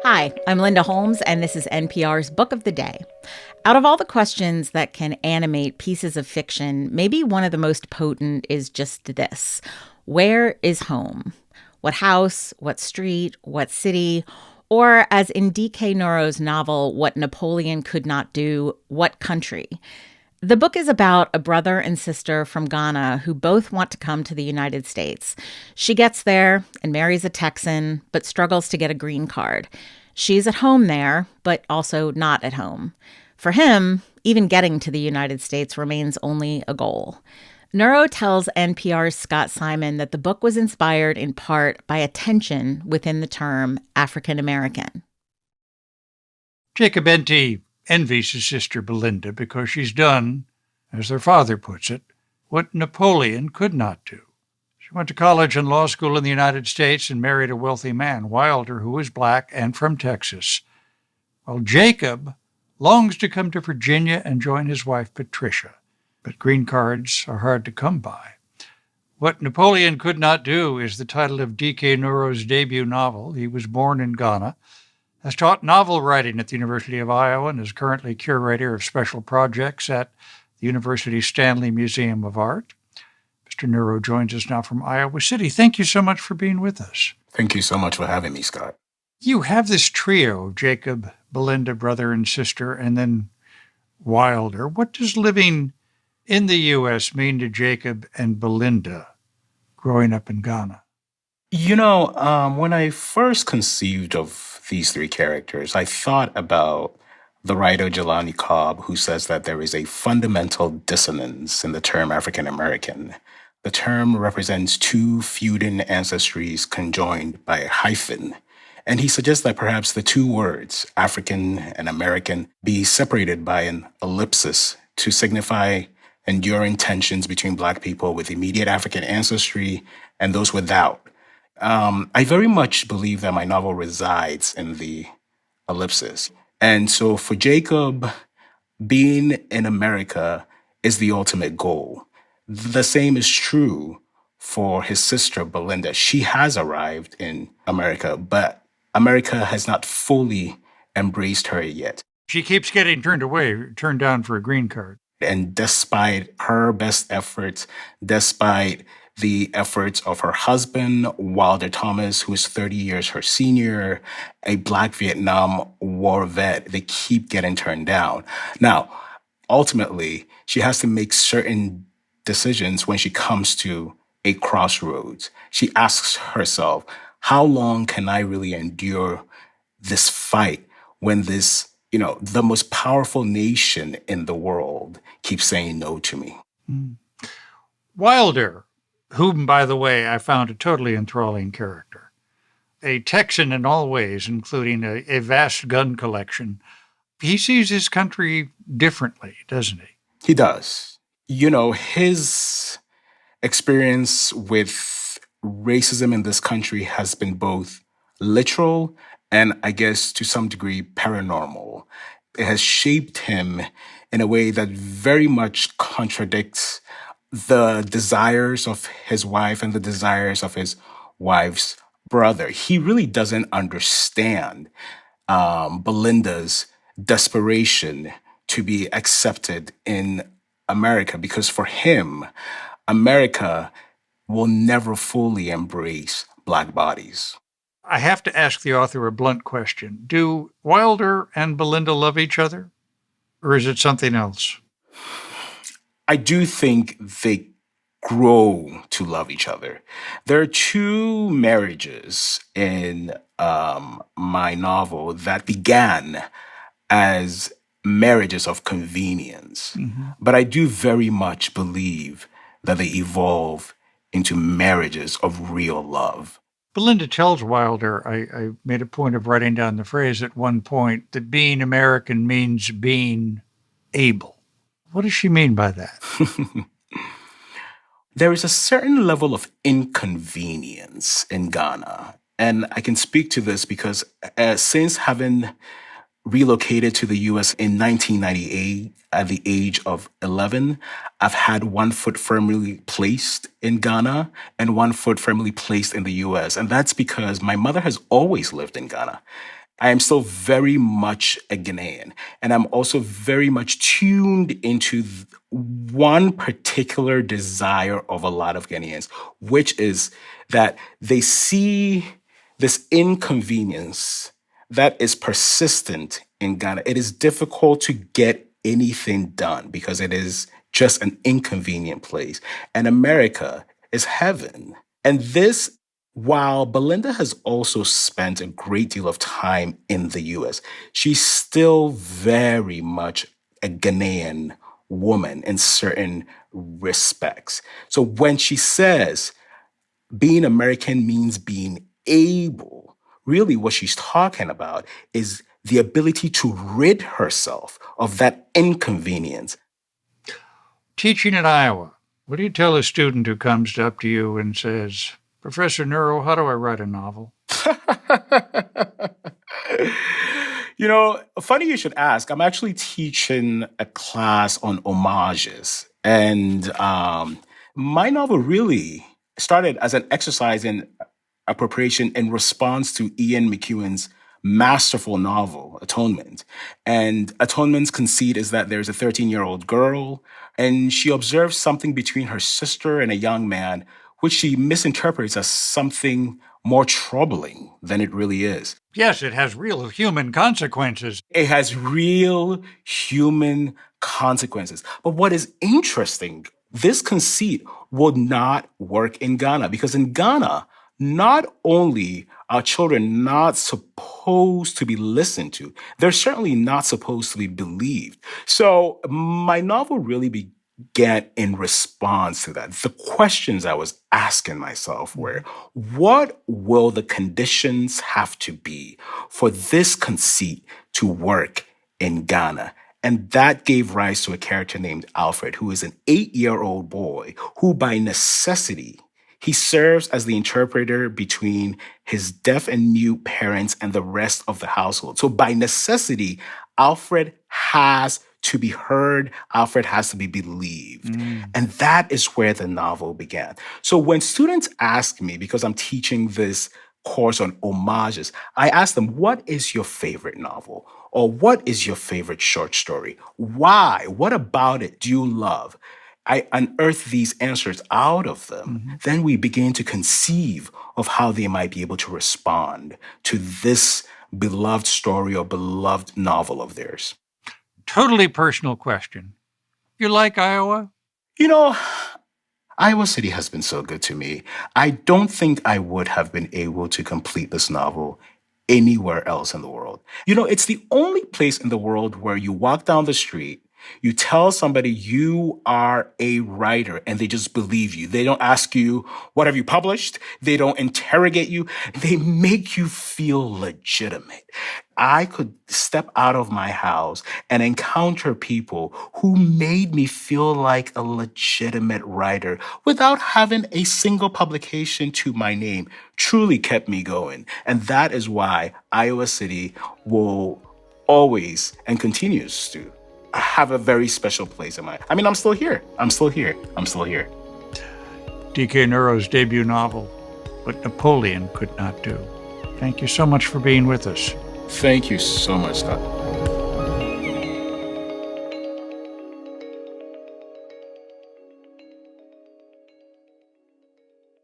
Hi, I'm Linda Holmes, and this is NPR's Book of the Day. Out of all the questions that can animate pieces of fiction, maybe one of the most potent is just this: where is home? What house, what street, what city, or as in DK Nnuro's novel, What Napoleon Could Not Do, what country? The book is about a brother and sister from Ghana who both want to come to the United States. She gets there and marries a Texan, but struggles to get a green card. She's at home there, but also not at home. For him, even getting to the United States remains only a goal. Nnuro tells NPR's Scott Simon that the book was inspired in part by a tension within the term African American. Jacob envies his sister Belinda because she's done, as their father puts it, what Napoleon could not do. She went to college and law school in the United States and married a wealthy man, Wilder, who was black and from Texas, while Jacob longs to come to Virginia and join his wife Patricia. But green cards are hard to come by. What Napoleon Could Not Do is the title of DK Nnuro's debut novel. He was born in Ghana, has taught novel writing at the University of Iowa, and is currently curator of special projects at the University Stanley Museum of Art. Mr. Nnuro joins us now from Iowa City. Thank you so much for being with us. Thank you so much for having me, Scott. You have this trio, Jacob, Belinda, brother and sister, and then Wilder. What does living in the U.S. mean to Jacob and Belinda growing up in Ghana? When I first conceived of these three characters, I thought about the writer Jelani Cobb, who says that there is a fundamental dissonance in the term African American. The term represents two feuding ancestries conjoined by a hyphen. And he suggests that perhaps the two words, African and American, be separated by an ellipsis to signify enduring tensions between Black people with immediate African ancestry and those without. I very much believe that my novel resides in the ellipsis. And so for Jacob, being in America is the ultimate goal. The same is true for his sister, Belinda. She has arrived in America, but America has not fully embraced her yet. She keeps getting turned down for a green card. And despite her best efforts, despite the efforts of her husband, Wilder Thomas, who is 30 years her senior, a Black Vietnam War vet, they keep getting turned down. Now, ultimately, she has to make certain decisions when she comes to a crossroads. She asks herself, how long can I really endure this fight when this, the most powerful nation in the world keeps saying no to me? Wilder, whom, by the way, I found a totally enthralling character. A Texan in all ways, including a vast gun collection. He sees his country differently, doesn't he? He does. His experience with racism in this country has been both literal and, I guess, to some degree, paranormal. It has shaped him in a way that very much contradicts the desires of his wife and the desires of his wife's brother. He really doesn't understand Belinda's desperation to be accepted in America, because for him, America will never fully embrace Black bodies. I have to ask the author a blunt question. Do Wilder and Belinda love each other? Or is it something else? I do think they grow to love each other. There are two marriages in my novel that began as marriages of convenience. Mm-hmm. But I do very much believe that they evolve into marriages of real love. Belinda tells Wilder, I made a point of writing down the phrase at one point, that being American means being able. What does she mean by that? There is a certain level of inconvenience in Ghana. And I can speak to this because since having relocated to the U.S. in 1998 at the age of 11, I've had one foot firmly placed in Ghana and one foot firmly placed in the U.S. And that's because my mother has always lived in Ghana. I am still very much a Ghanaian. And I'm also very much tuned into one particular desire of a lot of Ghanaians, which is that they see this inconvenience that is persistent in Ghana. It is difficult to get anything done because it is just an inconvenient place. And America is heaven. And this, while Belinda has also spent a great deal of time in the US, she's still very much a Ghanaian woman in certain respects. So when she says being American means being able, really what she's talking about is the ability to rid herself of that inconvenience. Teaching at Iowa, what do you tell a student who comes up to you and says, Professor Nnuro, how do I write a novel? Funny you should ask. I'm actually teaching a class on homages. And my novel really started as an exercise in appropriation in response to Ian McEwan's masterful novel, Atonement. And Atonement's conceit is that there's a 13-year-old girl, and she observes something between her sister and a young man, which she misinterprets as something more troubling than it really is. Yes, it has real human consequences. It has real human consequences. But what is interesting, this conceit would not work in Ghana, because in Ghana, not only are children not supposed to be listened to, they're certainly not supposed to be believed. So my novel really began in response to that. The questions I was asking myself were, what will the conditions have to be for this conceit to work in Ghana? And that gave rise to a character named Alfred, who is an 8-year-old boy who by necessity, he serves as the interpreter between his deaf and mute parents and the rest of the household. So by necessity, Alfred has to be heard. Alfred has to be believed. And that is where the novel began. So when students ask me, because I'm teaching this course on homages, I ask them, what is your favorite novel? Or what is your favorite short story? Why? What about it do you love? I unearth these answers out of them. Then we begin to conceive of how they might be able to respond to this beloved story or beloved novel of theirs. Totally personal question. You like Iowa? Iowa City has been so good to me. I don't think I would have been able to complete this novel anywhere else in the world. It's the only place in the world where you walk down the street, you tell somebody you are a writer, and they just believe you. They don't ask you, what have you published? They don't interrogate you. They make you feel legitimate. I could step out of my house and encounter people who made me feel like a legitimate writer without having a single publication to my name. Truly kept me going. And that is why Iowa City will always and continues to have a very special place in I'm still here. I'm still here. DK Nnuro's debut novel, What Napoleon Could Not Do. Thank you so much for being with us. Thank you so much, Scott.